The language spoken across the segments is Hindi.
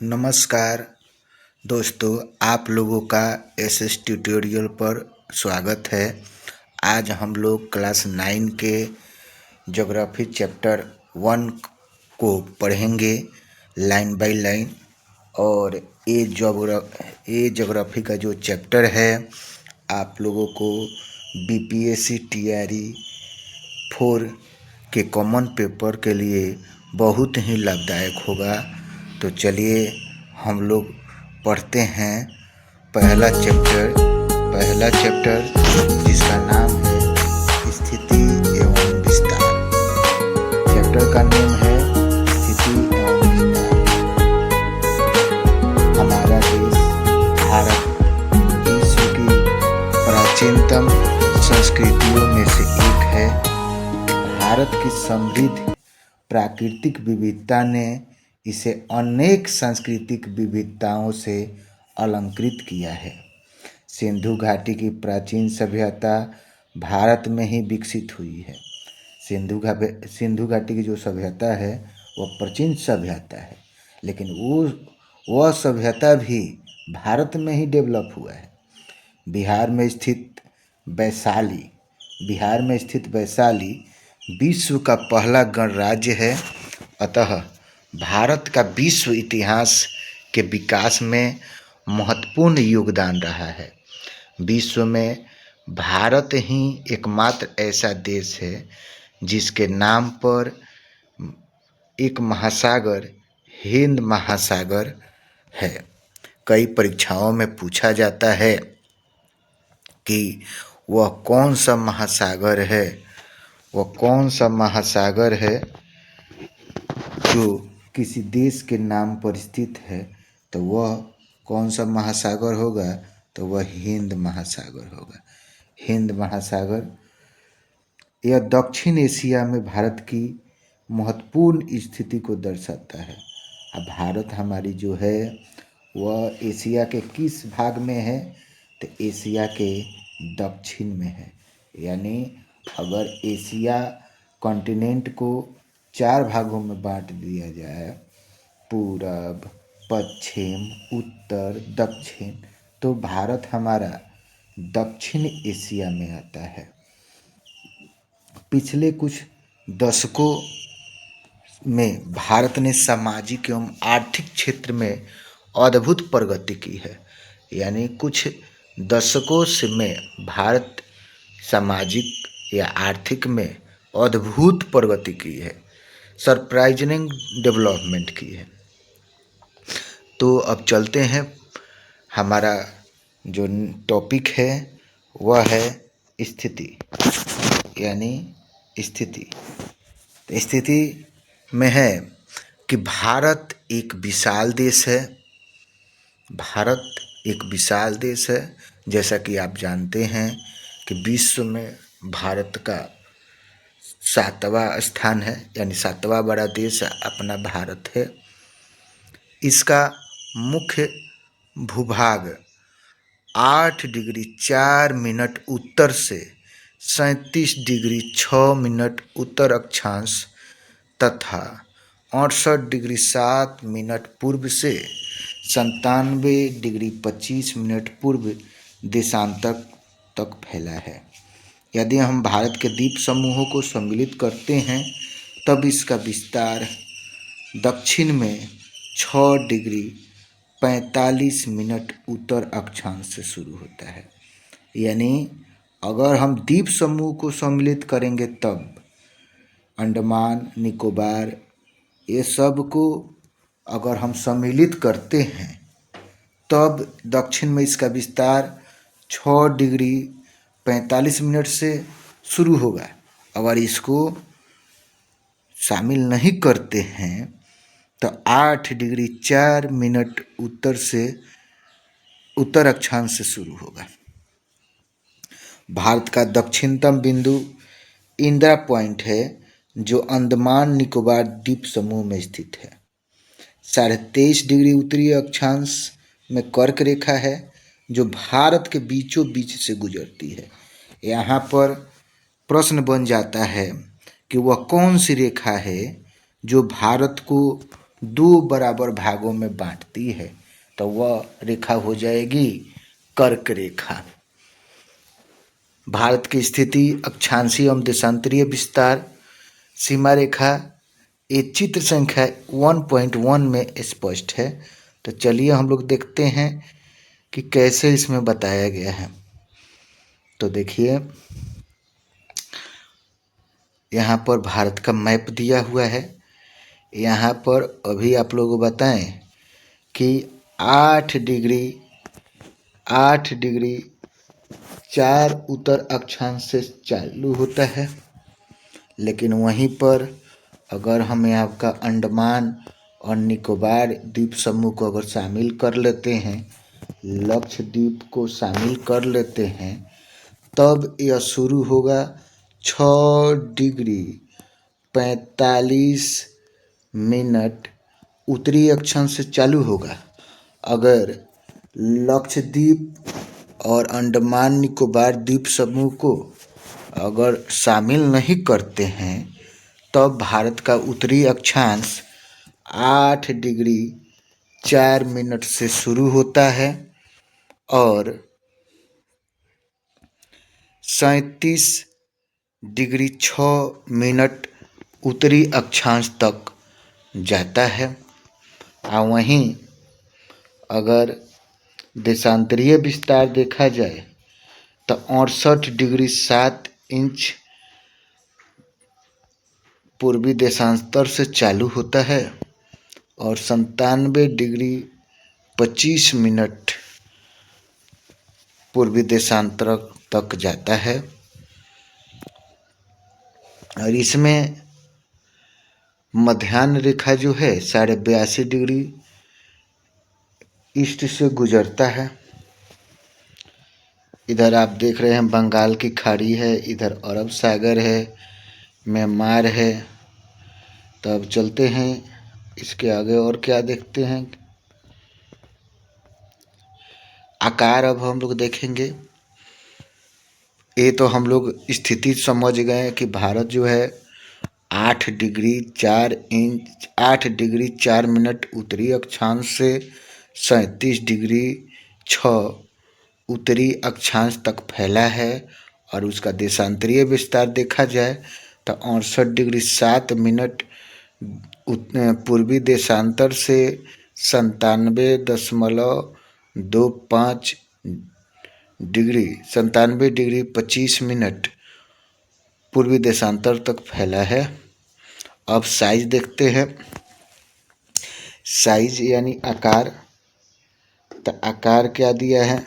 नमस्कार दोस्तों, आप लोगों का एसएस ट्यूटोरियल पर स्वागत है। आज हम लोग क्लास 9 के ज्योग्राफी चैप्टर 1 को पढ़ेंगे लाइन बाय लाइन। और ये ज्योग्राफी का जो चैप्टर है आप लोगों को बीपीएससी टीआरई 4 के कॉमन पेपर के लिए बहुत ही लाभदायक होगा। तो चलिए हम लोग पढ़ते हैं पहला चैप्टर जिसका नाम है स्थिति एवं विस्तार। चैप्टर का नाम है स्थिति एवं विस्तार। हमारा देश भारत विश्व की प्राचीनतम संस्कृतियों में से एक है। भारत की समृद्ध प्राकृतिक विविधता ने इसे अनेक सांस्कृतिक विविधताओं से अलंकृत किया है। सिंधु घाटी की प्राचीन सभ्यता भारत में ही विकसित हुई है। सिंधु घाटी की जो सभ्यता है वह प्राचीन सभ्यता है, लेकिन वह सभ्यता भी भारत में ही डेवलप हुआ है। बिहार में स्थित वैशाली विश्व का पहला गणराज्य है। अतः भारत का विश्व इतिहास के विकास में महत्वपूर्ण योगदान रहा है। विश्व में भारत ही एकमात्र ऐसा देश है जिसके नाम पर एक महासागर हिंद महासागर है। कई परीक्षाओं में पूछा जाता है कि वह कौन सा महासागर है जो किसी देश के नाम पर स्थित है, तो वह कौन सा महासागर होगा? तो वह हिंद महासागर होगा। हिंद महासागर यह दक्षिण एशिया में भारत की महत्वपूर्ण स्थिति को दर्शाता है। अब भारत हमारी जो है वह एशिया के किस भाग में है? तो एशिया के दक्षिण में है। यानी अगर एशिया कॉन्टिनेंट को 4 भागों में बांट दिया जाए, पूरब, पश्चिम, उत्तर, दक्षिण, तो भारत हमारा दक्षिण एशिया में आता है। पिछले कुछ दशकों में भारत ने सामाजिक एवं आर्थिक क्षेत्र में अद्भुत प्रगति की है। यानी कुछ दशकों में भारत सामाजिक या आर्थिक में अद्भुत प्रगति की है, सरप्राइजिंग डेवलपमेंट की है। तो अब चलते हैं, हमारा जो टॉपिक है वह है स्थिति। यानी स्थिति में है कि भारत एक विशाल देश है। जैसा कि आप जानते हैं कि विश्व में भारत का 7वां स्थान है, यानी 7वां बड़ा देश अपना भारत है। इसका मुख्य भूभाग 8 डिग्री 4 मिनट उत्तर से 37 डिग्री 6 मिनट उत्तर अक्षांश तथा 68 डिग्री 7 मिनट पूर्व से 97 डिग्री 25 मिनट पूर्व देशांतर तक फैला है। यदि हम भारत के द्वीप समूहों को सम्मिलित करते हैं तब इसका विस्तार दक्षिण में 6 डिग्री 45 मिनट उत्तर अक्षांश से शुरू होता है। यानी अगर हम द्वीप समूह को सम्मिलित करेंगे तब अंडमान निकोबार ये सब को अगर हम सम्मिलित करते हैं तब दक्षिण में इसका विस्तार 6 डिग्री 45 मिनट से शुरू होगा। अगर इसको शामिल नहीं करते हैं तो 8 डिग्री 4 मिनट उत्तर अक्षांश से शुरू होगा। भारत का दक्षिणतम बिंदु इंदिरा पॉइंट है जो अंडमान निकोबार द्वीप समूह में स्थित है। 23.5 डिग्री उत्तरी अक्षांश में कर्क रेखा है जो भारत के बीचों बीच से गुजरती है। यहाँ पर प्रश्न बन जाता है कि वह कौन सी रेखा है जो भारत को दो बराबर भागों में बांटती है तो वह रेखा हो जाएगी कर्क रेखा। भारत की स्थिति अक्षांशीय एवं देशांतरीय विस्तार सीमा रेखा ये चित्र संख्या 1.1 में स्पष्ट है। तो चलिए हम लोग देखते हैं कि कैसे इसमें बताया गया है। तो देखिए यहाँ पर भारत का मैप दिया हुआ है। यहाँ पर अभी आप लोगों को बताएं कि 8 डिग्री 4 उत्तर अक्षांश से चालू होता है, लेकिन वहीं पर अगर हम यहाँ का अंडमान और निकोबार द्वीप समूह को अगर शामिल कर लेते हैं, लक्षद्वीप को शामिल कर लेते हैं, तब यह शुरू होगा 6 डिग्री 45 मिनट उत्तरी अक्षांश से चालू होगा। अगर लक्षद्वीप और अंडमान निकोबार द्वीप समूह को अगर शामिल नहीं करते हैं तब भारत का उत्तरी अक्षांश 8 डिग्री 4 मिनट से शुरू होता है और 37 डिग्री 6 मिनट उत्तरी अक्षांश तक जाता है। और वहीं अगर देशांतरीय विस्तार देखा जाए तो 68 डिग्री 7 इंच पूर्वी देशांतर से चालू होता है और 97 डिग्री 25 मिनट पूर्वी देशांतर तक जाता है। और इसमें मध्याह्न रेखा जो है 82.5 डिग्री ईस्ट से गुजरता है। इधर आप देख रहे हैं बंगाल की खाड़ी है, इधर अरब सागर है, म्यांमार है। तो अब चलते हैं इसके आगे और क्या देखते हैं। आकार अब हम लोग देखेंगे। ये तो हम लोग स्थिति समझ गए कि भारत जो है 8 डिग्री 4 मिनट उत्तरी अक्षांश से 37 डिग्री 6 उत्तरी अक्षांश तक फैला है। और उसका देशांतरीय विस्तार देखा जाए तो 68 डिग्री 7 मिनट पूर्वी देशांतर से 97.25 डिग्री पूर्वी देशांतर तक फैला है। अब साइज देखते हैं। साइज यानी आकार। तो आकार क्या दिया है,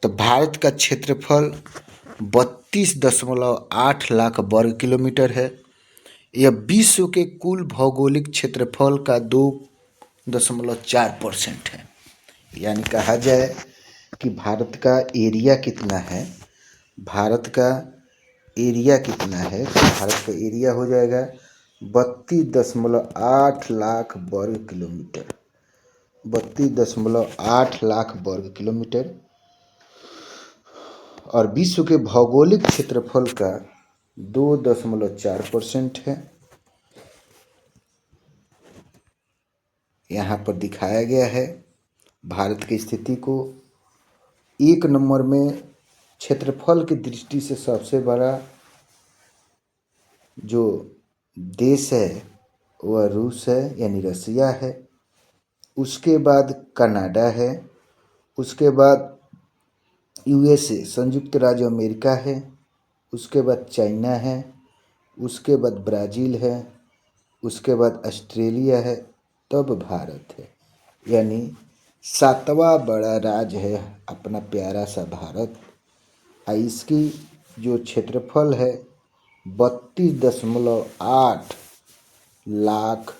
तो भारत का क्षेत्रफल 32.8 लाख वर्ग किलोमीटर है। यह विश्व के कुल भौगोलिक क्षेत्रफल का 2.4% है। यानी कहा जाए कि भारत का एरिया कितना है, भारत का एरिया कितना है, तो भारत का एरिया हो जाएगा 32.8 लाख वर्ग किलोमीटर। 32.8 लाख वर्ग किलोमीटर और विश्व के भौगोलिक क्षेत्रफल का 2.4% है। यहाँ पर दिखाया गया है भारत की स्थिति को। 1 नंबर में क्षेत्रफल की दृष्टि से सबसे बड़ा जो देश है वह रूस है यानी रसिया है। उसके बाद कनाडा है, उसके बाद यूएसए संयुक्त राज्य अमेरिका है, उसके बाद चाइना है, उसके बाद ब्राज़ील है, उसके बाद ऑस्ट्रेलिया है, तब भारत है। यानी 7वां बड़ा राज्य है अपना प्यारा सा भारत। इसकी जो क्षेत्रफल है 32.8 लाख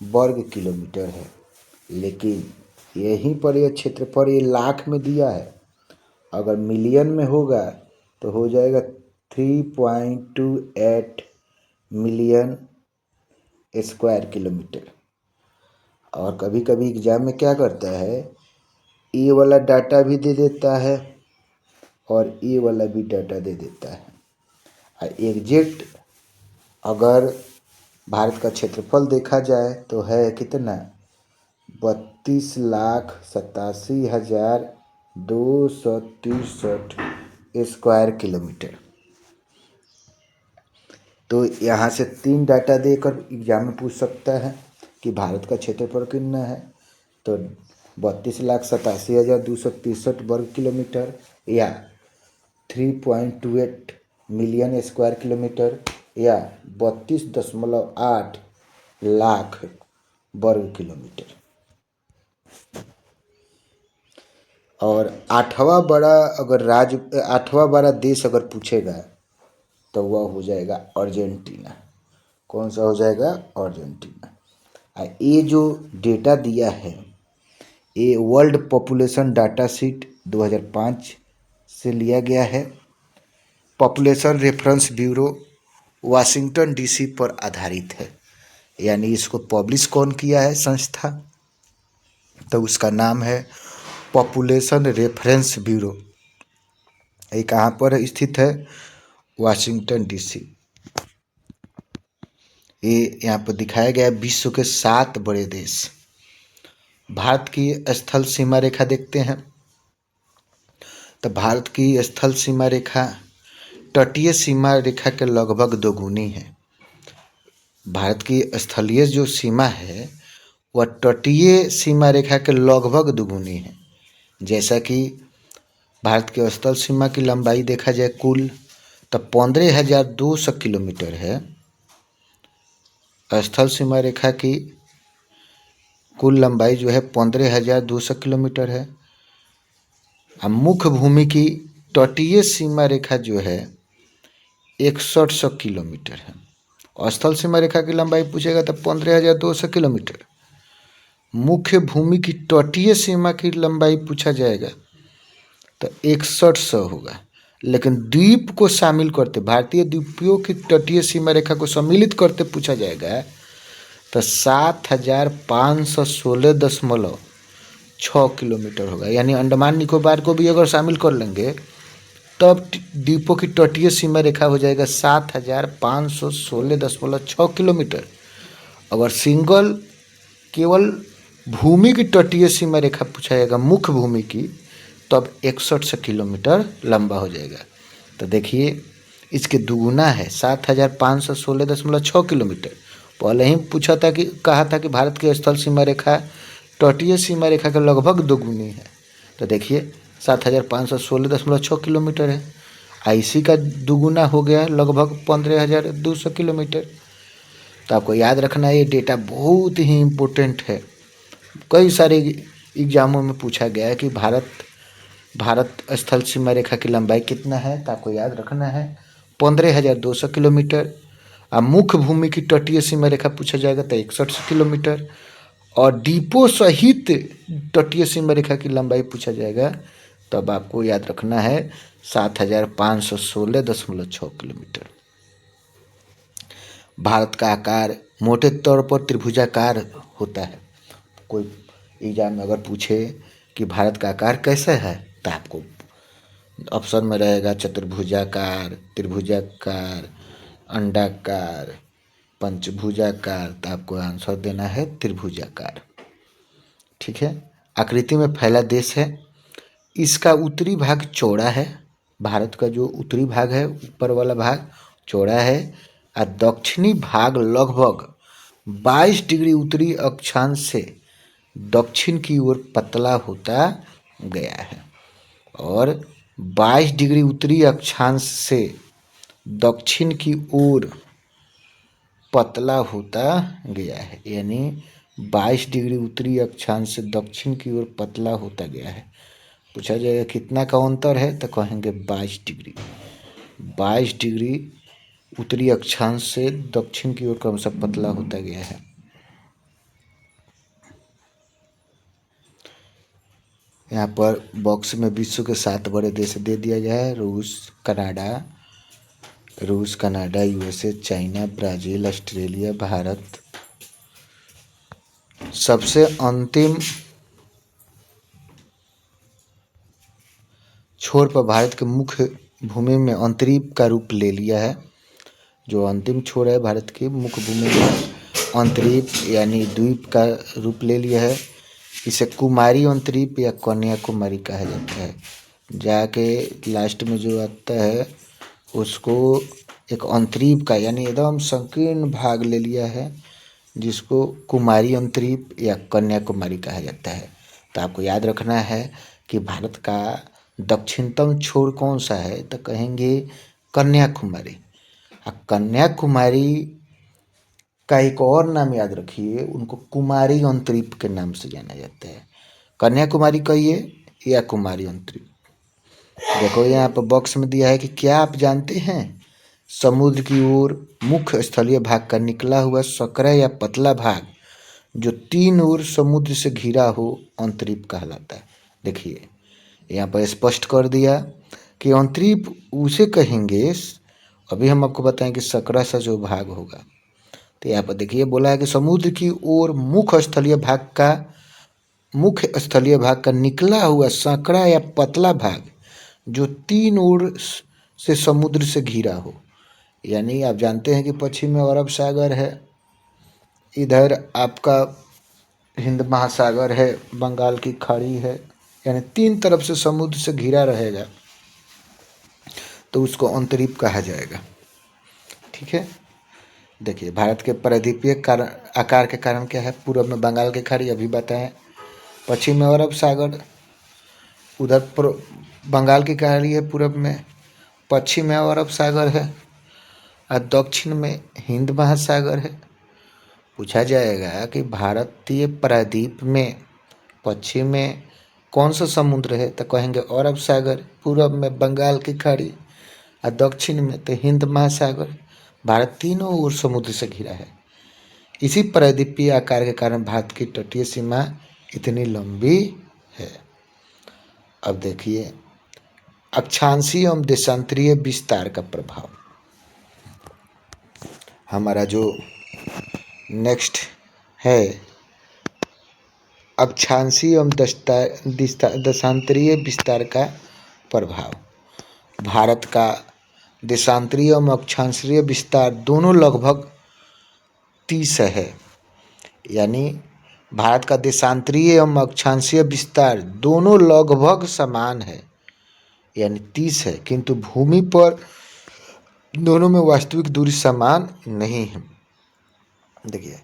वर्ग किलोमीटर है। लेकिन यहीं पर यह क्षेत्रफल ये लाख में दिया है, अगर मिलियन में होगा तो हो जाएगा 3.28 मिलियन स्क्वायर किलोमीटर। और कभी कभी एग्जाम में क्या करता है, ये वाला डाटा भी दे देता है और ये वाला भी डाटा दे देता है। एग्जैक्ट अगर भारत का क्षेत्रफल देखा जाए तो है कितना, 32,87,263 स्क्वायर किलोमीटर। तो यहाँ से 3 डाटा देकर एग्जाम में पूछ सकता है कि भारत का क्षेत्रफल कितना है, तो 32,87,263 वर्ग किलोमीटर या 3.28 मिलियन स्क्वायर किलोमीटर या 32.8 लाख वर्ग किलोमीटर। और आठवां बड़ा देश अगर पूछेगा तो वह हो जाएगा अर्जेंटीना। कौन सा हो जाएगा, अर्जेंटीना। ये जो डेटा दिया है ये वर्ल्ड पॉपुलेशन डाटा शीट 2005 से लिया गया है। Population reference bureau Washington DC पर आधारित है, यानी इसको पब्लिश कौन किया है संस्था, तो उसका नाम है पॉपुलेशन रेफरेंस ब्यूरो। ये कहाँ पर स्थित है, वाशिंगटन डीसी। ये यहाँ पर दिखाया गया है विश्व के 7 बड़े देश। भारत की स्थल सीमा रेखा देखते हैं, तो भारत की स्थल सीमा रेखा तटीय सीमा रेखा के लगभग दोगुनी है। भारत की स्थलीय जो सीमा है वह तटीय सीमा रेखा के लगभग दोगुनी है। जैसा कि भारत के स्थल सीमा की लंबाई देखा जाए कुल तो 15,200 किलोमीटर है। स्थल सीमा रेखा की कुल लंबाई जो है 15,200 किलोमीटर है। और मुख्य भूमि की तटीय सीमा रेखा जो है 6100 किलोमीटर है। और स्थल सीमा रेखा की लंबाई पूछेगा तो 15,200 किलोमीटर। मुख्य भूमि की तटीय सीमा की लंबाई पूछा जाएगा तो 6100 होगा। लेकिन द्वीप को शामिल करते, भारतीय द्वीपों की तटीय सीमा रेखा को सम्मिलित करते पूछा जाएगा तो 7,516.6 किलोमीटर होगा। यानी अंडमान निकोबार को भी अगर शामिल कर लेंगे तब द्वीपों की तटीय सीमा रेखा हो जाएगा 7,516.6 किलोमीटर। अगर सिंगल केवल भूमि की तटीय सीमा रेखा पूछा जाएगा मुख्य भूमि की, तब 6100 किलोमीटर लंबा हो जाएगा। तो देखिए इसके दुगुना है, 7,516.6 किलोमीटर। पहले ही पूछा था कि कहा था कि भारत की स्थल सीमा रेखा तटीय सीमा रेखा के लगभग दोगुनी है। तो देखिए 7,516.6 किलोमीटर है। आईसी का दुगुना हो गया लगभग 15,200 किलोमीटर। तो आपको याद रखना है ये डेटा बहुत ही इम्पोर्टेंट है। कई सारे एग्जामों में पूछा गया है कि भारत स्थल सीमा रेखा की लंबाई कितना है, तो आपको याद रखना है 15,200 किलोमीटर। और मुख्य भूमि की तटीय सीमा रेखा पूछा जाएगा तो 61 किलोमीटर। और द्वीपों सहित तटीय सीमा रेखा की लंबाई पूछा जाएगा तब आपको याद रखना है 7,516.6 किलोमीटर। भारत का आकार मोटे तौर पर त्रिभुजाकार होता है। कोई एग्जाम में अगर पूछे कि भारत का आकार कैसा है तो आपको ऑप्शन में रहेगा चतुर्भुजाकार, त्रिभुजाकार, अंडाकार, पंचभुजाकार। तो आपको आंसर देना है त्रिभुजाकार। ठीक है। आकृति में फैला देश है। इसका उत्तरी भाग चौड़ा है। भारत का जो उत्तरी भाग है ऊपर वाला भाग चौड़ा है और दक्षिणी भाग लगभग 22 डिग्री उत्तरी अक्षांश से दक्षिण की ओर पतला होता गया है। और 22 डिग्री उत्तरी अक्षांश से दक्षिण की ओर पतला होता गया है। यानी 22 डिग्री उत्तरी अक्षांश से दक्षिण की ओर पतला होता गया है। पूछा जाएगा कितना का अंतर है तो कहेंगे 22 डिग्री। 22 डिग्री उत्तरी अक्षांश से दक्षिण की ओर क्रमशः पतला होता गया है। यहाँ पर बॉक्स में विश्व के 7 बड़े देश दे दिया गया है। रूस, Canada, USA, China, Brazil, Australia, Bharat. सबसे अंतिम छोर पर भारत के मुख्य भूमि में अंतरीप का रूप ले लिया है। जो अंतिम छोर है भारत की मुख्य भूमि में अंतरीप यानी द्वीप का रूप ले लिया है। इसे कुमारी अंतरीप या कन्याकुमारी कहा जाता है। जाके लास्ट में जो आता है उसको एक अंतरीप का यानी एकदम संकीर्ण भाग ले लिया है, जिसको कुमारी अंतरीप या कन्याकुमारी कहा जाता है। तो आपको याद रखना है कि भारत का दक्षिणतम छोर कौन सा है, तो कहेंगे कन्याकुमारी। कन्याकुमारी का एक और नाम याद रखिए, उनको कुमारी अंतरीप के नाम से जाना जाता है। कन्याकुमारी कहिए या कुमारी अंतरीप। देखो यहाँ पर बॉक्स में दिया है कि क्या आप जानते हैं समुद्र की ओर मुख्य स्थलीय भाग का निकला हुआ सकरा या पतला भाग जो तीन ओर समुद्र से घिरा हो अंतरीप कहलाता है। देखिए यहाँ पर स्पष्ट कर दिया कि अंतरीप उसे कहेंगे, अभी हम आपको बताएं कि सकरा सा जो भाग होगा। तो यहाँ पर देखिए बोला है कि समुद्र की ओर मुख्य स्थलीय भाग का निकला हुआ सकरा या पतला भाग जो तीन ओर से समुद्र से घिरा हो। यानी आप जानते हैं कि पश्चिम में अरब सागर है, इधर आपका हिंद महासागर है, बंगाल की खाड़ी है, यानी तीन तरफ से समुद्र से घिरा रहेगा तो उसको अंतरीप कहा जाएगा। ठीक है। देखिए भारत के परिधीय आकार के कारण क्या है, पूर्व में बंगाल की खाड़ी अभी बताएं, पश्चिम में अरब सागर, उधर बंगाल की खाड़ी है पूर्व में, पश्चिम में अरब सागर है और दक्षिण में हिंद महासागर है। पूछा जाएगा कि भारतीय प्रायद्वीप में पश्चिम में कौन सा समुद्र है, तो कहेंगे अरब सागर, पूर्व में बंगाल की खाड़ी और दक्षिण में तो हिंद महासागर। भारत तीनों ओर समुद्र से घिरा है। इसी प्रायद्वीपीय आकार के कारण भारत की तटीय सीमा इतनी लंबी है। अब देखिए अक्षांशीय एवं देशांतरीय विस्तार का प्रभाव। हमारा जो नेक्स्ट है अक्षांशीय एवं देशांतरीय विस्तार का प्रभाव। भारत का देशांतरीय एवं अक्षांशीय विस्तार दोनों लगभग 30 है। यानी भारत का देशांतरीय एवं अक्षांशीय विस्तार दोनों लगभग समान है, यानी 30 है, किंतु भूमि पर दोनों में वास्तविक दूरी समान नहीं है। देखिए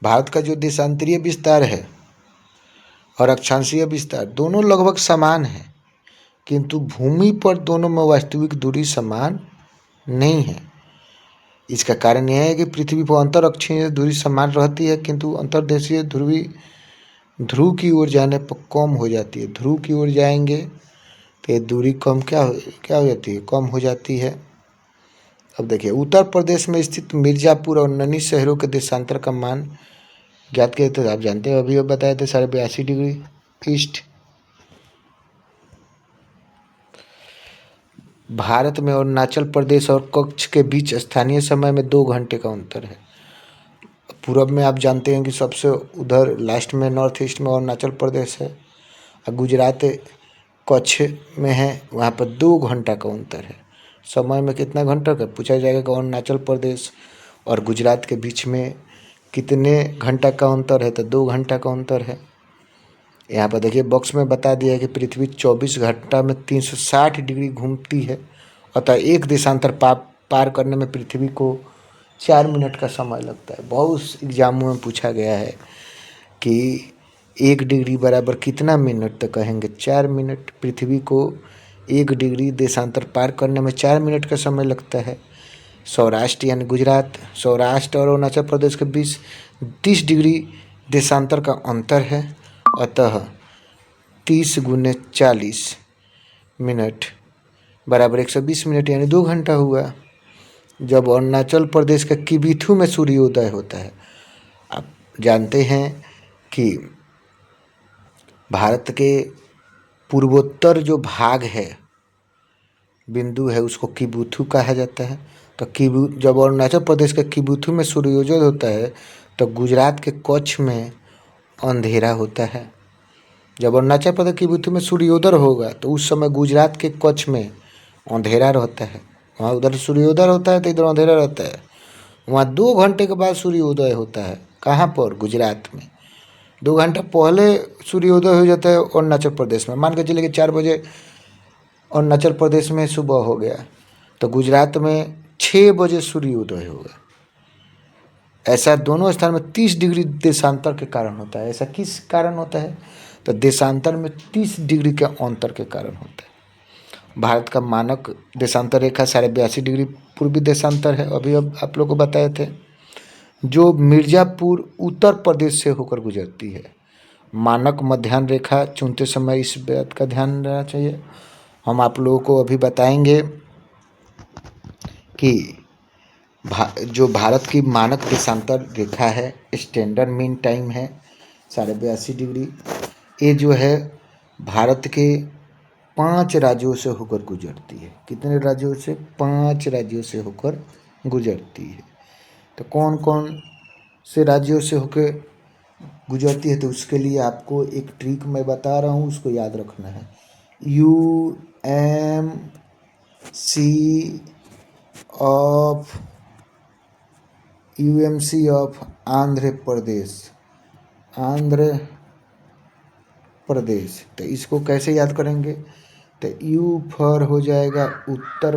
भारत का जो देशांतरीय विस्तार है और अक्षांशीय विस्तार दोनों लगभग समान है, किंतु भूमि पर दोनों में वास्तविक दूरी समान नहीं है। इसका कारण यह है कि पृथ्वी पर अंतर अक्षीय दूरी समान रहती है, किंतु अंतर्देशीय ध्रुव की ओर जाने पर कम हो जाती है। ध्रुव की ओर जाएंगे तो ये दूरी क्या हो जाती है, कम हो जाती है। अब देखिए उत्तर प्रदेश में स्थित मिर्ज़ापुर और ननी शहरों के देशांतर का मान ज्ञात किया, तो आप जानते हैं अभी बताए थे 82.5 डिग्री ईस्ट। भारत में अरुणाचल प्रदेश और कच्छ के बीच स्थानीय समय में 2 घंटे का अंतर है। पूरब में आप जानते हैं कि सबसे उधर लास्ट में नॉर्थ ईस्ट में अरुणाचल प्रदेश है और गुजरात कच्छ में है, वहाँ पर 2 घंटा का अंतर है। समय में कितना घंटा का पूछा जाएगा कि अरुणाचल प्रदेश और गुजरात के बीच में कितने घंटा का अंतर है, तो 2 घंटा का अंतर है। यहाँ पर देखिए बॉक्स में बता दिया है कि पृथ्वी 24 घंटा में 360 डिग्री घूमती है, अतः एक देशांतर पार करने में पृथ्वी को 4 मिनट का समय लगता है। बहुत एग्जामों में पूछा गया है कि 1 डिग्री बराबर कितना मिनट, तो कहेंगे 4 मिनट। पृथ्वी को 1 डिग्री देशांतर पार करने में 4 मिनट का समय लगता है। सौराष्ट्र यानी गुजरात, सौराष्ट्र और अरुणाचल प्रदेश के बीच 30 डिग्री देशांतर का अंतर है, अतः 30 × 40 मिनट बराबर 120 मिनट, यानी 2 घंटा हुआ। जब अरुणाचल प्रदेश का किबिथु में सूर्योदय होता है, आप जानते हैं कि भारत के पूर्वोत्तर जो भाग है बिंदु है उसको किबुथु कहा जाता है। तो जब अरुणाचल प्रदेश के किबुथु में सूर्योदय होता है तो गुजरात के कच्छ में अंधेरा होता है। जब अरुणाचल प्रदेश किबुथु में सूर्योदय होगा तो उस समय गुजरात के कच्छ में अंधेरा रहता है। वहाँ उधर सूर्योदय होता है तो इधर अंधेरा रहता है। वहाँ 2 घंटे के बाद सूर्योदय होता है। कहाँ पर? गुजरात में 2 घंटा पहले सूर्योदय हो जाता है अरुणाचल प्रदेश में। मान के चलिए कि 4 बजे अरुणाचल प्रदेश में सुबह हो गया, तो गुजरात में 6 बजे सूर्योदय होगा। ऐसा दोनों स्थान में 30 डिग्री देशांतर के कारण होता है। ऐसा किस कारण होता है? तो देशांतर में 30 डिग्री के अंतर के कारण होता है। भारत का मानक देशांतर रेखा 82.5 डिग्री पूर्वी देशांतर है, अभी अब आप लोग को बताए थे, जो मिर्ज़ापुर उत्तर प्रदेश से होकर गुजरती है। मानक मध्याह्न रेखा चुनते समय इस बात का ध्यान रहना चाहिए। हम आप लोगों को अभी बताएंगे कि जो भारत की मानक देशांतर रेखा है, स्टैंडर्ड मीन टाइम है 82.5 डिग्री। ये जो है भारत के 5 राज्यों से होकर गुजरती है। कितने राज्यों से? 5 राज्यों से होकर गुजरती है। तो कौन कौन से राज्यों से होकर गुजरती है? तो उसके लिए आपको एक ट्रिक मैं बता रहा हूँ, उसको याद रखना है। UMC of Andhra Pradesh. तो इसको कैसे याद करेंगे? तो यू फॉर हो जाएगा उत्तर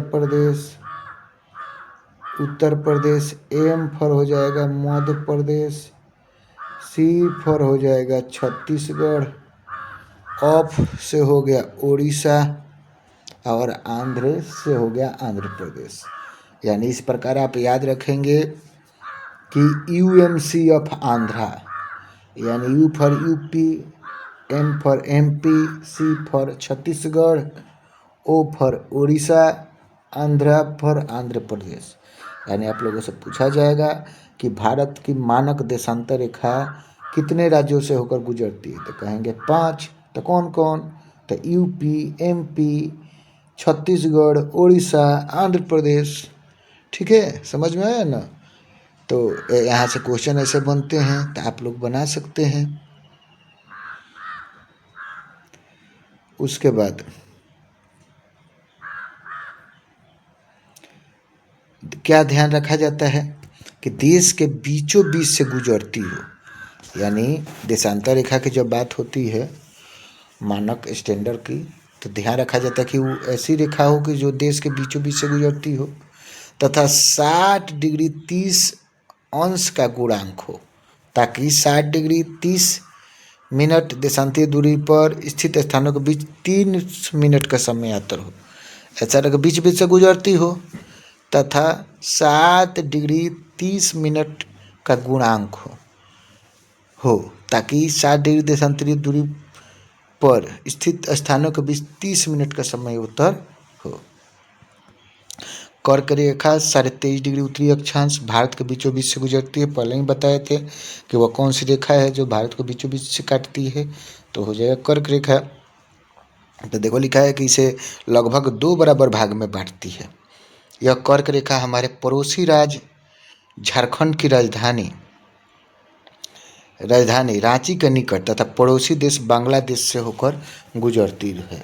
प्रदेश, एम फॉर हो जाएगा मध्य प्रदेश, सी फॉर हो जाएगा छत्तीसगढ़, ऑफ से हो गया उड़ीसा और आंध्र से हो गया आंध्र प्रदेश। यानी इस प्रकार आप याद रखेंगे कि यूएमसी ऑफ आंध्रा, यानी U for UP, M for MP, C for Chhattisgarh, O for Orissa, Andhra for Andhra Pradesh. यानी आप लोगों से पूछा जाएगा कि भारत की मानक देशांतर रेखा कितने राज्यों से होकर गुजरती है? तो कहेंगे 5। तो कौन कौन? तो यूपी, एमपी, छत्तीसगढ़, उड़ीसा, आंध्र प्रदेश। ठीक है, समझ में आया ना? तो यहाँ से क्वेश्चन ऐसे बनते हैं, तो आप लोग बना सकते हैं। उसके बाद क्या ध्यान रखा जाता है कि देश के बीचों बीच से गुजरती हो। यानी देशांतर रेखा की जब बात होती है मानक स्टैंडर्ड की, तो ध्यान रखा जाता है कि वो ऐसी रेखा हो कि जो देश के बीचों बीच से गुजरती हो तथा 60 डिग्री 30 अंश का गुणांक हो, ताकि 60 डिग्री 30 मिनट देशांतीय दूरी पर स्थित स्थानों के बीच 3 मिनट का समय अंतर हो। ऐसा रखा बीच बीच से गुजरती हो तथा 7 डिग्री 30 मिनट का गुणांक हो ताकि 60 डिग्री देशांतरीय दूरी पर स्थित स्थानों के बीच 30 मिनट का समय अंतर हो। कर्क रेखा 23.5 डिग्री उत्तरी अक्षांश भारत के बीचों बीच से गुजरती है। पहले ही बताए थे कि वह कौन सी रेखा है जो भारत को बीचों बीच से काटती है, तो हो जाएगा कर्क रेखा। तो देखो लिखा है कि इसे लगभग 2 बराबर भाग में बांटती है। यह कर्क रेखा हमारे पड़ोसी राज्य झारखंड की राजधानी रांची के निकट तथा पड़ोसी देश बांग्लादेश से होकर गुजरती है।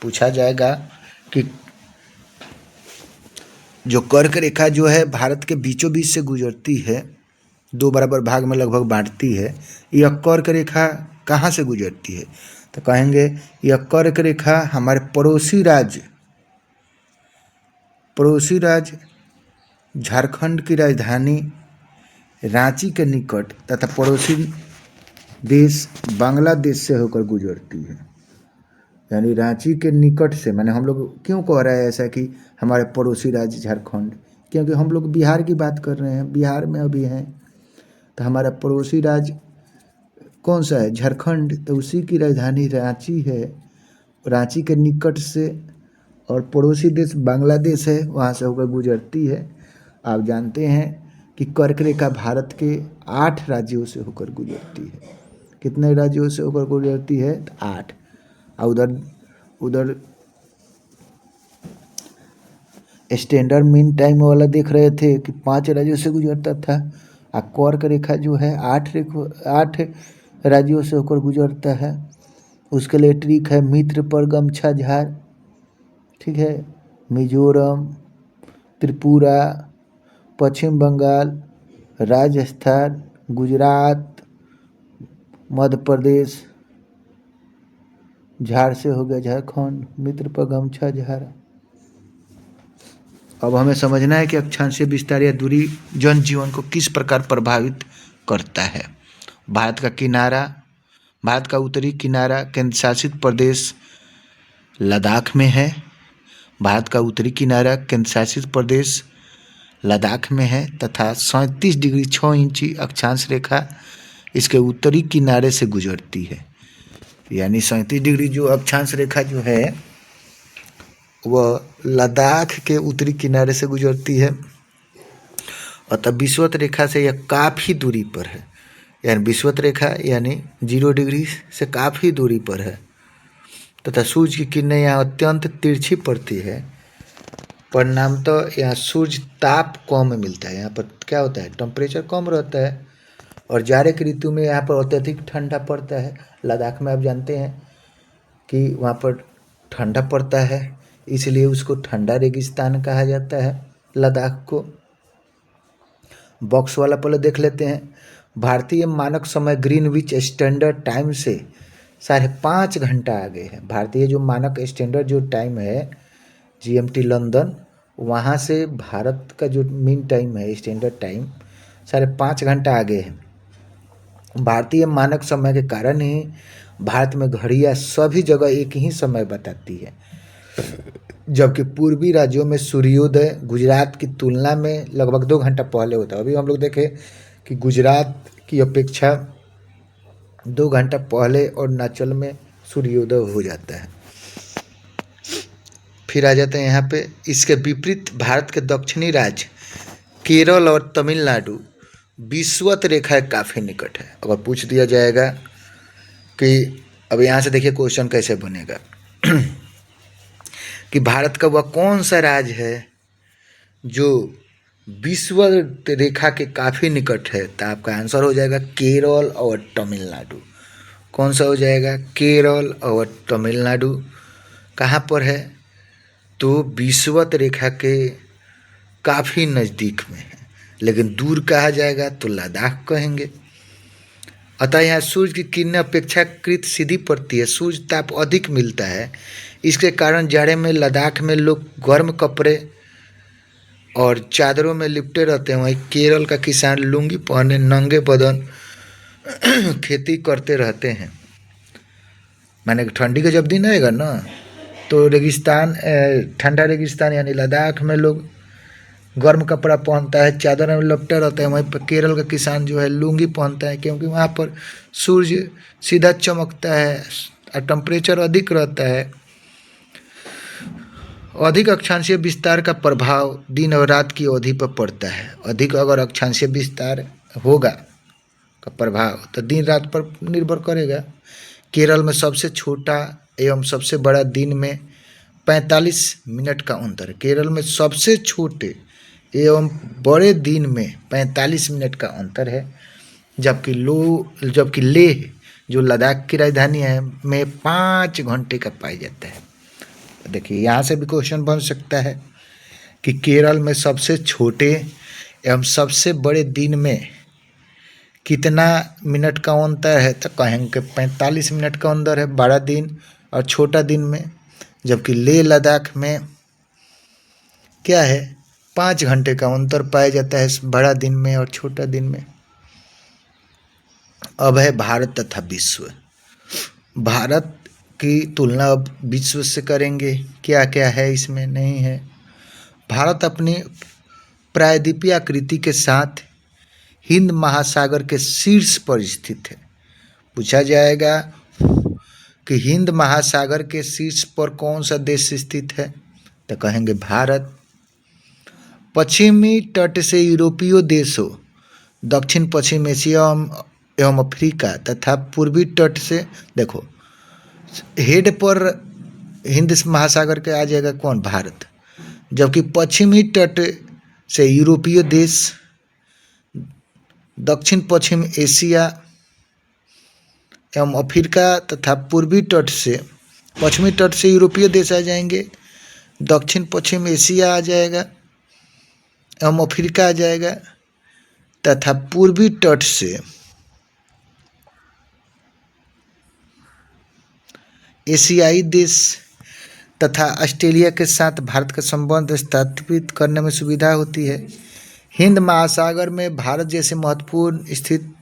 पूछा जाएगा कि जो कर्क रेखा जो है भारत के बीचों बीच से गुजरती है, 2 बराबर भाग में लगभग बांटती है, यह कर्क रेखा कहाँ से गुजरती है? तो कहेंगे यह कर्क रेखा हमारे पड़ोसी राज्य झारखंड की राजधानी रांची के निकट तथा पड़ोसी देश बांग्लादेश से होकर गुजरती है। यानी रांची के निकट से, मैंने हम लोग क्यों कह रहे हैं ऐसा कि हमारे पड़ोसी राज्य झारखंड, क्योंकि हम लोग बिहार की बात कर रहे हैं, बिहार में अभी हैं, तो हमारा पड़ोसी राज्य कौन सा है? झारखंड। तो उसी की राजधानी रांची है, रांची के निकट से, और पड़ोसी देश बांग्लादेश है, वहाँ से होकर गुजरती है। आप जानते हैं कि कर्क रेखा भारत के 8 राज्यों से होकर गुजरती है। कितने राज्यों से होकर गुजरती है? 8। और उधर स्टैंडर्ड मीन टाइम वाला देख रहे थे कि 5 राज्यों से गुजरता था। कर्क रेखा जो है 8 राज्यों से होकर गुजरता है। उसके लिए ट्रिक है मित्र पर गमछा झार। ठीक है, मिजोरम, त्रिपुरा, पश्चिम बंगाल, राजस्थान, गुजरात, मध्य प्रदेश, झाड़ से हो गया झारखंड, मित्र पर गमछा झारा। अब हमें समझना है कि अक्षांशीय विस्तार या दूरी जनजीवन को किस प्रकार प्रभावित करता है। भारत का किनारा, भारत का उत्तरी किनारा केंद्र शासित प्रदेश लद्दाख में है। भारत का उत्तरी किनारा केंद्र शासित प्रदेश लद्दाख में है तथा 37 डिग्री 6 इंची अक्षांश रेखा इसके उत्तरी किनारे से गुजरती है। यानी 37 डिग्री जो अक्षांश रेखा जो है वह लद्दाख के उत्तरी किनारे से गुजरती है। अतः विषुवत रेखा से यह काफ़ी दूरी पर है, यानी विषुवत रेखा यानी 0 डिग्री से काफ़ी दूरी पर है तथा सूर्य की किरणें यहाँ अत्यंत तिरछी पड़ती है। परिणाम तो यहाँ सूर्य ताप कम मिलता है। यहाँ पर क्या होता है, टेम्परेचर कम रहता है और जाड़े की ऋतु में यहाँ पर अत्यधिक ठंडा पड़ता है। लद्दाख में आप जानते हैं कि वहाँ पर ठंडा पड़ता है, इसलिए उसको ठंडा रेगिस्तान कहा जाता है लद्दाख को। बॉक्स वाला पहले देख लेते हैं। भारतीय मानक समय ग्रीनविच स्टैंडर्ड टाइम से 5.5 घंटा आगे है। भारतीय जो मानक स्टैंडर्ड जो टाइम है GMT लंदन, वहाँ से भारत का जो मीन टाइम है स्टैंडर्ड टाइम 5.5 घंटा आगे है। भारतीय मानक समय के कारण ही भारत में घड़ियाँ सभी जगह एक ही समय बताती है, जबकि पूर्वी राज्यों में सूर्योदय गुजरात की तुलना में लगभग 2 घंटा पहले होता है। अभी हम लोग देखें कि गुजरात की अपेक्षा 2 घंटा पहले और अरुणाचल में सूर्योदय हो जाता है। फिर आ जाते हैं यहाँ पे। इसके विपरीत भारत के दक्षिणी राज्य केरल और तमिलनाडु विषुवत रेखा काफ़ी निकट है। अगर पूछ दिया जाएगा कि अब यहाँ से देखिए क्वेश्चन कैसे बनेगा कि भारत का वह कौन सा राज्य है जो विषुवत रेखा के काफ़ी निकट है, तो आपका आंसर हो जाएगा केरल और तमिलनाडु। कौन सा हो जाएगा, केरल और तमिलनाडु। कहाँ पर है, तो विषुवत रेखा के काफ़ी नज़दीक में है, लेकिन दूर कहा जाएगा तो लद्दाख कहेंगे। अतः यहाँ सूर्य की किरणें अपेक्षाकृत सीधी पड़ती है, सूर्य ताप अधिक मिलता है। इसके कारण जाड़े में लद्दाख में लोग गर्म कपड़े और चादरों में लिपटे रहते हैं। वहीं केरल का किसान लुंगी पहने नंगे बदन खेती करते रहते हैं। माने ठंडी का जब दिन आएगा ना तो रेगिस्तान, ठंडा रेगिस्तान यानी लद्दाख में लोग गर्म कपड़ा पहनता है, चादर में लपटा रहता है। वहीं पर केरल का किसान जो है लुंगी पहनता है, क्योंकि वहाँ पर सूर्य सीधा चमकता है और टेम्परेचर अधिक रहता है। अधिक अक्षांशीय विस्तार का प्रभाव दिन और रात की अवधि पर पड़ता है। अधिक अगर अक्षांशीय विस्तार होगा का प्रभाव तो दिन रात पर निर्भर करेगा। केरल में सबसे छोटा एवं सबसे बड़ा दिन में 45 मिनट का अंतर है। केरल में सबसे छोटे एवं बड़े दिन में 45 मिनट का अंतर है, जबकि लेह जो लद्दाख की राजधानी है में 5 घंटे का पाया जाता है। देखिए यहाँ से भी क्वेश्चन बन सकता है कि केरल में सबसे छोटे एवं सबसे बड़े दिन में कितना मिनट का अंतर है, तो कहेंगे 45 मिनट का अंतर है बड़ा दिन और छोटा दिन में। जबकि लेह लद्दाख में क्या है, 5 घंटे का अंतर पाया जाता है बड़ा दिन में और छोटा दिन में। अब है भारत तथा विश्व। भारत की तुलना अब विश्व से करेंगे, क्या क्या है इसमें नहीं है। भारत अपनी प्रायद्वीपीय आकृति के साथ हिंद महासागर के शीर्ष पर स्थित है। पूछा जाएगा कि हिंद महासागर के शीर्ष पर कौन सा देश स्थित है, तो कहेंगे भारत। पश्चिमी तट से यूरोपीय देशों, दक्षिण पश्चिम एशिया एवं अफ्रीका तथा पूर्वी तट से, देखो हेड पर हिंद महासागर के आ जाएगा कौन, भारत। जबकि पश्चिमी तट से यूरोपीय देश, दक्षिण पश्चिम एशिया एवं अफ्रीका तथा पूर्वी तट से, पश्चिमी तट से यूरोपीय देश आ जाएंगे, दक्षिण पश्चिम एशिया आ जाएगा एवं अफ्रीका आ जाएगा तथा पूर्वी तट से एशियाई देश तथा ऑस्ट्रेलिया के साथ भारत का संबंध स्थापित करने में सुविधा होती है। हिंद महासागर में भारत जैसे महत्वपूर्ण स्थित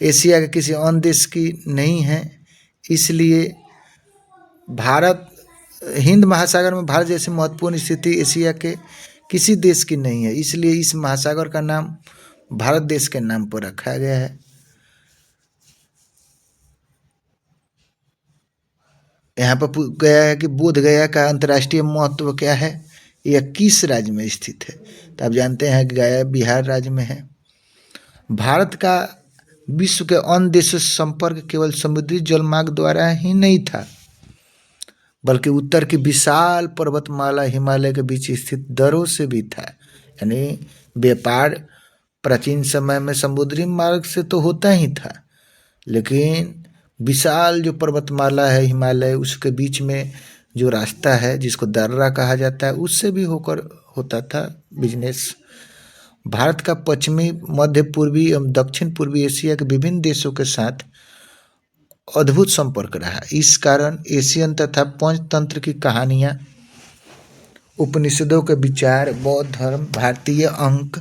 एशिया के किसी अन्य देश की नहीं है, इसलिए भारत हिंद महासागर में भारत जैसी महत्वपूर्ण स्थिति एशिया के किसी देश की नहीं है, इसलिए इस महासागर का नाम भारत देश के नाम पर रखा गया है। यहाँ पर गया है कि बोध गया का अंतर्राष्ट्रीय महत्व क्या है, यह किस राज्य में स्थित है। तो आप जानते हैं कि गया बिहार राज्य में है। भारत का विश्व के अन्य देशों से संपर्क केवल समुद्री जलमार्ग द्वारा ही नहीं था, बल्कि उत्तर की विशाल पर्वतमाला हिमालय के बीच स्थित दर्रों से भी था। यानी व्यापार प्राचीन समय में समुद्री मार्ग से तो होता ही था, लेकिन विशाल जो पर्वतमाला है हिमालय, उसके बीच में जो रास्ता है जिसको दर्रा कहा जाता है, उससे भी होकर होता था बिजनेस। भारत का पश्चिमी, मध्य पूर्वी एवं दक्षिण पूर्वी एशिया के विभिन्न देशों के साथ अद्भुत संपर्क रहा। इस कारण एशियन तथा पंचतंत्र की कहानियाँ, उपनिषदों के विचार, बौद्ध धर्म, भारतीय अंक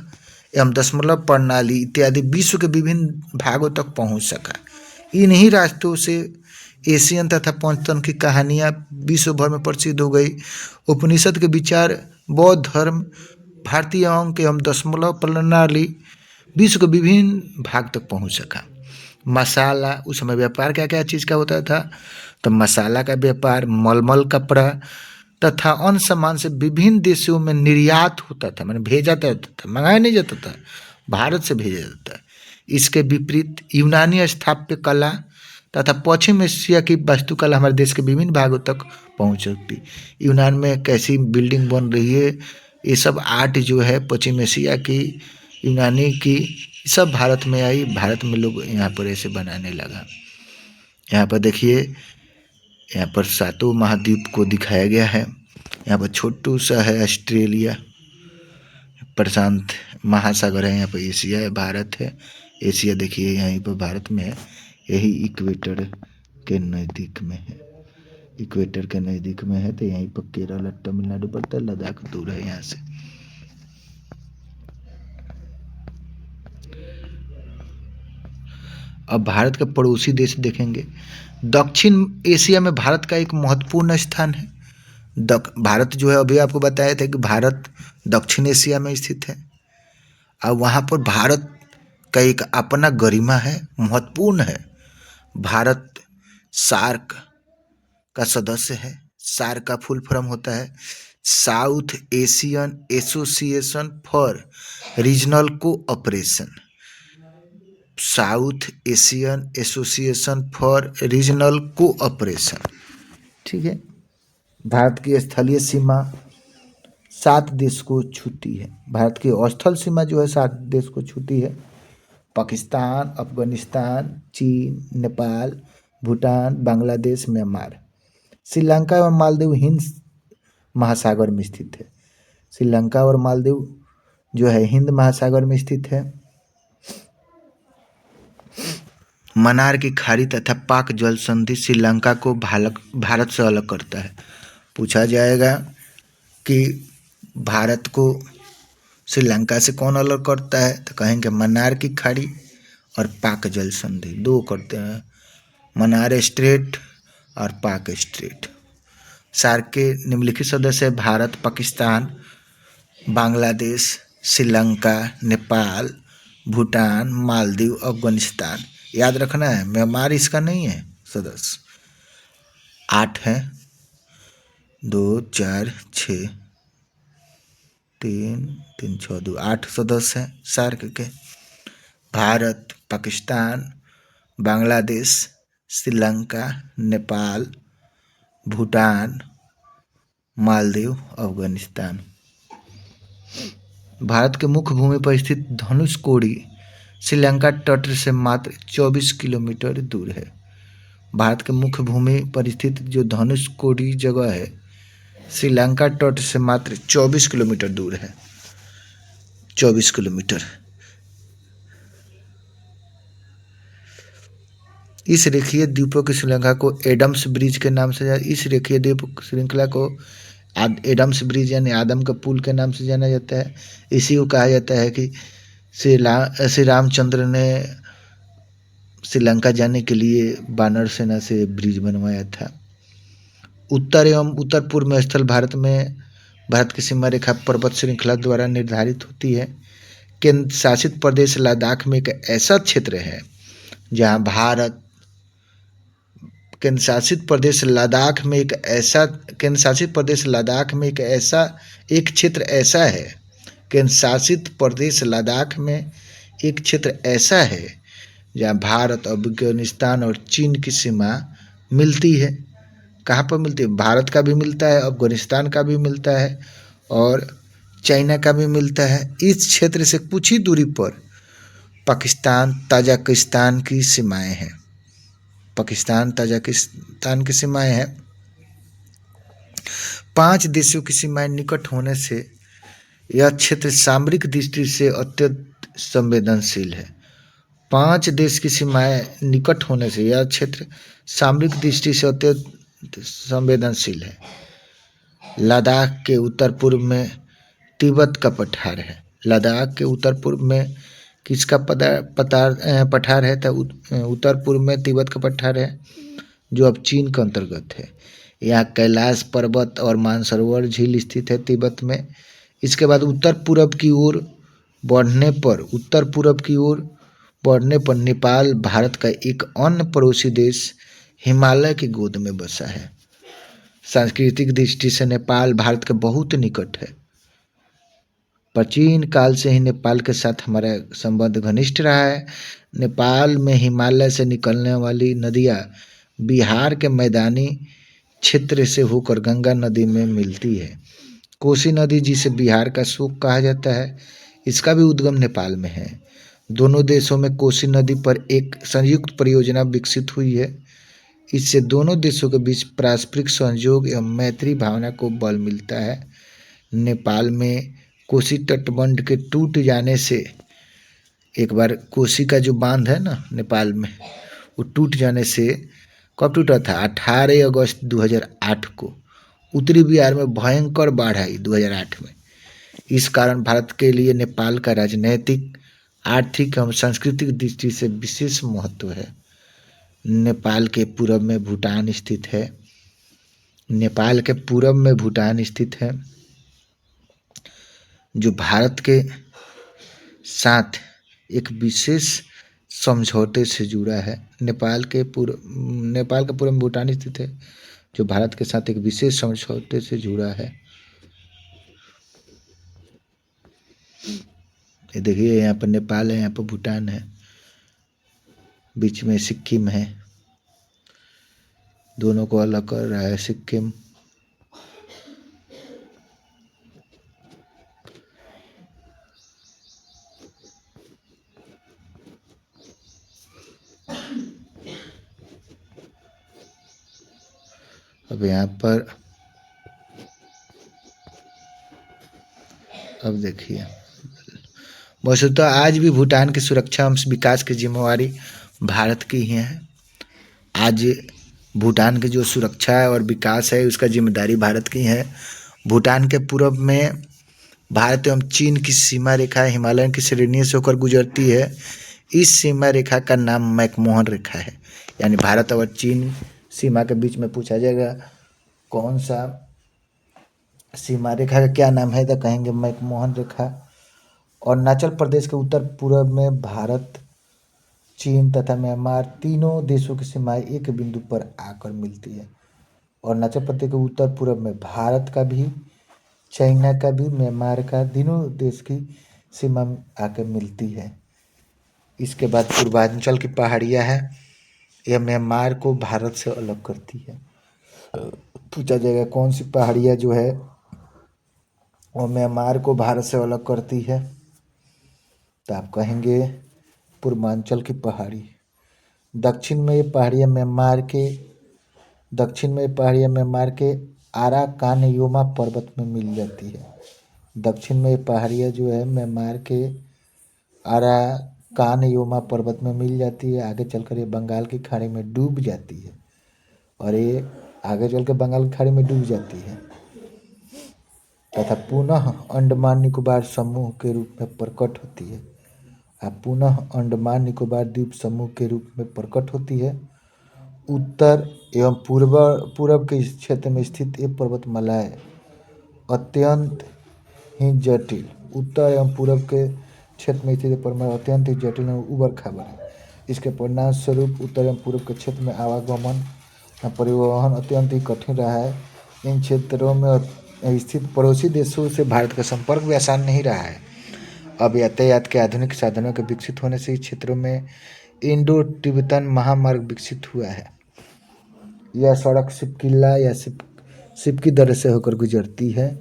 एवं दशमलव प्रणाली इत्यादि विश्व के विभिन्न भागों तक पहुँच सका। इन्हीं रास्तों से एशियन तथा पंचतंत्र की कहानियाँ विश्व भर में प्रसिद्ध हो गई। उपनिषद के विचार, बौद्ध धर्म, भारतीय अंक एवं दशमलव प्रणाली विश्व के विभिन्न भाग तक पहुँच सका। मसाला, उस समय व्यापार क्या क्या चीज़ का होता था, तो मसाला का व्यापार, मलमल कपड़ा तथा अन्य सामान से विभिन्न देशों में निर्यात होता था, मैंने भेजा जाता था, मंगाया नहीं जाता था, भारत से भेजा जाता था। इसके विपरीत यूनानी स्थापत्य कला तथा पश्चिम एशिया की वास्तुकला हमारे देश के विभिन्न भागों तक पहुँच सकती। यूनान में कैसी बिल्डिंग बन रही है, ये सब आर्ट जो है पश्चिम एशिया की, यूनानी की, सब भारत में आई। भारत में लोग यहाँ पर ऐसे बनाने लगा। यहाँ पर देखिए, यहाँ पर सातों महाद्वीप को दिखाया गया है। यहाँ पर छोटू सा है ऑस्ट्रेलिया, प्रशांत महासागर है, यहाँ पर एशिया है, भारत है। एशिया देखिए यहीं पर भारत में है, यही इक्वेटर के नज़दीक में है, इक्वेटर के नज़दीक में है। तो यहीं पर केरल और तमिलनाडु पड़ता है, लद्दाख दूर है यहाँ से। अब भारत का पड़ोसी देश देखेंगे। दक्षिण एशिया में भारत का एक महत्वपूर्ण स्थान है। भारत जो है, अभी आपको बताया था कि भारत दक्षिण एशिया में स्थित है, और वहाँ पर भारत का एक अपना गरिमा है, महत्वपूर्ण है। भारत सार्क का सदस्य है। सार्क का फुल फॉर्म होता है south Asian association for regional cooperation. South Asian association for regional cooperation, ठीक है। भारत की स्थलीय सीमा 7 देश को छूती है। भारत की स्थल सीमा जो है 7 देश को छूती है। पाकिस्तान, अफगानिस्तान, चीन, नेपाल, भूटान, बांग्लादेश, म्यांमार। श्रीलंका एवं मालदीव हिंद महासागर में स्थित है। श्रीलंका और मालदीव जो है हिंद महासागर में स्थित है। मन्नार की खाड़ी तथा पाक जल संधि श्रीलंका को भारत से अलग करता है। पूछा जाएगा कि भारत को श्रीलंका से कौन अलग करता है, तो कहेंगे मन्नार की खाड़ी और पाक जल संधि, 2 करते हैं, मन्नार स्ट्रेट और पाक स्ट्रेट। सार्क के निम्नलिखित सदस्य भारत, पाकिस्तान, बांग्लादेश, श्रीलंका, नेपाल, भूटान, मालदीव, अफगानिस्तान। याद रखना है, म्यांमार इसका नहीं है सदस्य। 8 है, 2 4 6 3 3 6 2 8 सदस्य हैं सार्क के। भारत, पाकिस्तान, बांग्लादेश, श्रीलंका, नेपाल, भूटान, मालदीव, अफगानिस्तान। भारत के मुख्य भूमि पर स्थित धनुषकोडी श्रीलंका तट से मात्र 24 किलोमीटर दूर है। भारत के मुख्य भूमि पर स्थित जो धनुषकोडी जगह है, श्रीलंका तट से मात्र 24 किलोमीटर दूर है। 24 किलोमीटर। इस रेखीय द्वीपों की श्रृंखला को एडम्स ब्रिज के नाम से इस रेखीय द्वीप श्रृंखला को एडम्स ब्रिज यानी आदम का पुल के नाम से जाना जाता है। इसी को कहा जाता है कि श्री रामचंद्र ने श्रीलंका जाने के लिए वानर सेना से ब्रिज बनवाया था। उत्तर एवं उत्तर पूर्व में स्थल भारत की सीमा रेखा पर्वत श्रृंखला द्वारा निर्धारित होती है। केंद्र शासित प्रदेश लद्दाख में एक ऐसा क्षेत्र है जहां भारत केंद्र शासित प्रदेश लद्दाख में एक ऐसा केंद्र शासित प्रदेश लद्दाख में एक क्षेत्र ऐसा है केंद्र शासित प्रदेश लद्दाख में एक क्षेत्र ऐसा है जहाँ भारत, अफगानिस्तान और चीन की सीमा मिलती है। कहाँ पर मिलती है? भारत का भी मिलता है, अफगानिस्तान का भी मिलता है और चाइना का भी मिलता है। इस क्षेत्र से कुछ ही दूरी पर पाकिस्तान, ताजिकिस्तान की सीमाएं हैं। पाकिस्तान, ताजिकिस्तान की सीमाएं हैं। 5 देशों की सीमाएं निकट होने से यह क्षेत्र सामरिक दृष्टि से अत्यंत संवेदनशील है। 5 देश की सीमाएं निकट होने से यह क्षेत्र सामरिक दृष्टि से अत्यंत संवेदनशील है। लद्दाख के उत्तर पूर्व में तिब्बत का पठार है। लद्दाख के उत्तर पूर्व में किसका पठार है? तो उत्तर पूर्व में तिब्बत का पठार है जो अब चीन के अंतर्गत है। यहाँ कैलाश पर्वत और मानसरोवर झील स्थित है तिब्बत में। इसके बाद उत्तर पूर्व की ओर बढ़ने पर नेपाल भारत का एक अन्य पड़ोसी देश हिमालय की गोद में बसा है। सांस्कृतिक दृष्टि से नेपाल भारत के बहुत निकट है। प्राचीन काल से ही नेपाल के साथ हमारा संबंध घनिष्ठ रहा है। नेपाल में हिमालय से निकलने वाली नदियाँ बिहार के मैदानी क्षेत्र से होकर गंगा नदी में मिलती है। कोसी नदी, जिसे बिहार का शोक कहा जाता है, इसका भी उद्गम नेपाल में है। दोनों देशों में कोसी नदी पर एक संयुक्त परियोजना विकसित हुई है। इससे दोनों देशों के बीच पारस्परिक सहयोग एवं मैत्री भावना को बल मिलता है। नेपाल में कोसी तटबंध के टूट जाने से, एक बार कोसी का जो बांध है ना नेपाल में, वो टूट जाने से, कब टूटा था? 18 अगस्त 2008 को उत्तरी बिहार में भयंकर बाढ़ आई 2008 में। इस कारण भारत के लिए नेपाल का राजनैतिक, आर्थिक एवं सांस्कृतिक दृष्टि से विशेष महत्व है। नेपाल के पूर्व में भूटान स्थित है। नेपाल के पूर्व में भूटान स्थित है जो भारत के साथ एक विशेष समझौते से जुड़ा है। नेपाल के पूर्व में भूटान स्थित है जो भारत के साथ एक विशेष समझौते से जुड़ा है। ये देखिए, यहाँ पर नेपाल है, यहाँ पर भूटान है, बीच में सिक्किम है। दोनों को अलग कर रहा है सिक्किम। अब यहाँ पर अब देखिए, वस्तुतः आज भी भूटान की सुरक्षा एवं विकास की जिम्मेवारी भारत की ही है। आज भूटान की जो सुरक्षा और विकास है उसका जिम्मेदारी भारत की है। भूटान के पूर्व में भारत एवं चीन की सीमा रेखा हिमालय की श्रेणी से होकर गुजरती है। इस सीमा रेखा का नाम मैकमोहन रेखा है। यानी भारत और चीन सीमा के बीच में पूछा जाएगा कौन सा सीमा रेखा का क्या नाम है, तो कहेंगे मैकमोहन रेखा। अरुणाचल प्रदेश के उत्तर पूर्व में भारत, चीन तथा म्यांमार तीनों देशों की सीमाएं एक बिंदु पर आकर मिलती है। अरुणाचल प्रदेश के उत्तर पूर्व में भारत का भी, चाइना का भी, म्यांमार का, तीनों देश की सीमा आकर मिलती है। इसके बाद पूर्वांचल की पहाड़ियाँ हैं। यह म्यांमार को भारत से अलग करती है। पूछा जाएगा कौन सी पहाड़ियाँ जो है वो म्यांमार को भारत से अलग करती है, तो आप कहेंगे पूर्वांचल की पहाड़ी। दक्षिण में ये पहाड़ियाँ म्यांमार के आराकानयोमा पर्वत में मिल जाती है। दक्षिण में ये पहाड़ियाँ जो है म्यांमार के अराकान योमा पर्वत में मिल जाती है। आगे चलकर ये बंगाल की खाड़ी में डूब जाती है और ये आगे चल के बंगाल की खाड़ी में डूब जाती है तथा पुनः अंडमान निकोबार समूह के रूप में प्रकट होती है। पुनः अंडमान निकोबार द्वीप समूह के रूप में प्रकट होती है। उत्तर एवं पूर्व के इस क्षेत्र में स्थित ये पर्वतमालाएं अत्यंत ही जटिल उत्तर एवं पूर्व के क्षेत्र में स्थित पर्वतमाला अत्यंत ही जटिल एवं उबड़ खाबड़ है। इसके परिणाम स्वरूप उत्तर एवं पूर्व के क्षेत्र में आवागमन परिवहन अत्यंत ही कठिन रहा है। इन क्षेत्रों में स्थित पड़ोसी देशों से भारत का संपर्क भी आसान नहीं रहा है। अब यातायात के आधुनिक साधनों के विकसित होने से इस क्षेत्रों में इंडो तिब्बतन महामार्ग विकसित हुआ है। यह सड़क सिपकिला या सिपकी दर्रे से होकर गुजरती है।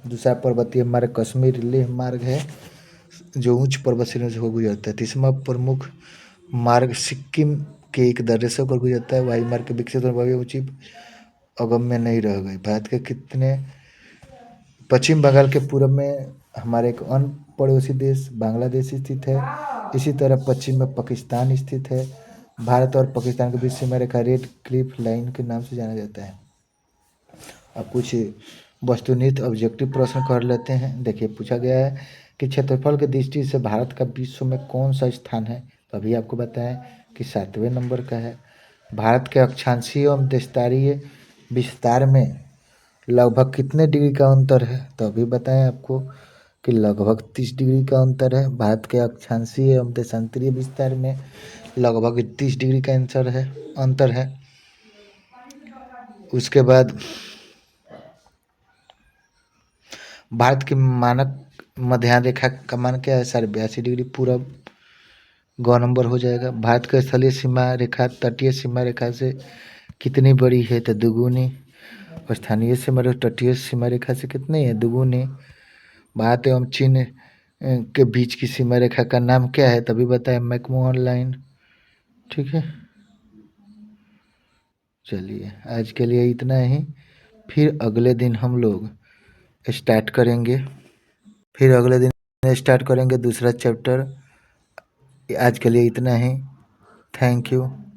दूसरा पर्वतीय मार्ग कश्मीर लेह मार्ग है जो उच्च पर्वत श्रेणियों से होकर गुजरता है। तीसरा प्रमुख मार्ग सिक्किम के एक दर्रे से होकर गुजरता है। वायु मार्ग के विकसित और ऊंची अगम्य नहीं रह गई। भारत के कितने पश्चिम बंगाल के पूर्व में हमारे एक अन्य पड़ोसी देश बांग्लादेश स्थित है। इसी तरह पश्चिम में पाकिस्तान स्थित है। भारत और पाकिस्तान के बीच सीमा रेखा रेड क्लिफ लाइन के नाम से जाना जाता है। अब कुछ वस्तुनिष्ठ ऑब्जेक्टिव प्रश्न कर लेते हैं। देखिए पूछा गया है कि क्षेत्रफल की दृष्टि से भारत का विश्व में कौन सा स्थान है। तो अभी आपको बताएं कि 7वें नंबर का है। भारत के अक्षांशीय एवं देशतारीय विस्तार में लगभग कितने डिग्री का अंतर है। तो अभी बताएं आपको कि लगभग 30 डिग्री का अंतर है। भारत के अक्षांशीय एवं देशांतरीय विस्तार में लगभग 30 डिग्री का अंतर है। उसके बाद भारत की मानक मध्याह्न रेखा का मान क्या है 82.5 डिग्री पूरब ग नंबर हो जाएगा। भारत की स्थलीय सीमा रेखा तटीय सीमा रेखा से कितनी बड़ी है तो दुगुनी। और स्थानीय सीमा रेखा तटीय सीमा रेखा से कितनी है दुगुनी। भारत एवं चीन के बीच की सीमा रेखा का नाम क्या है तभी बताएं मैकमोहन लाइन। ठीक है चलिए आज के लिए इतना ही। फिर अगले दिन हम लोग स्टार्ट करेंगे दूसरा चैप्टर। आज के लिए इतना ही। Thank you.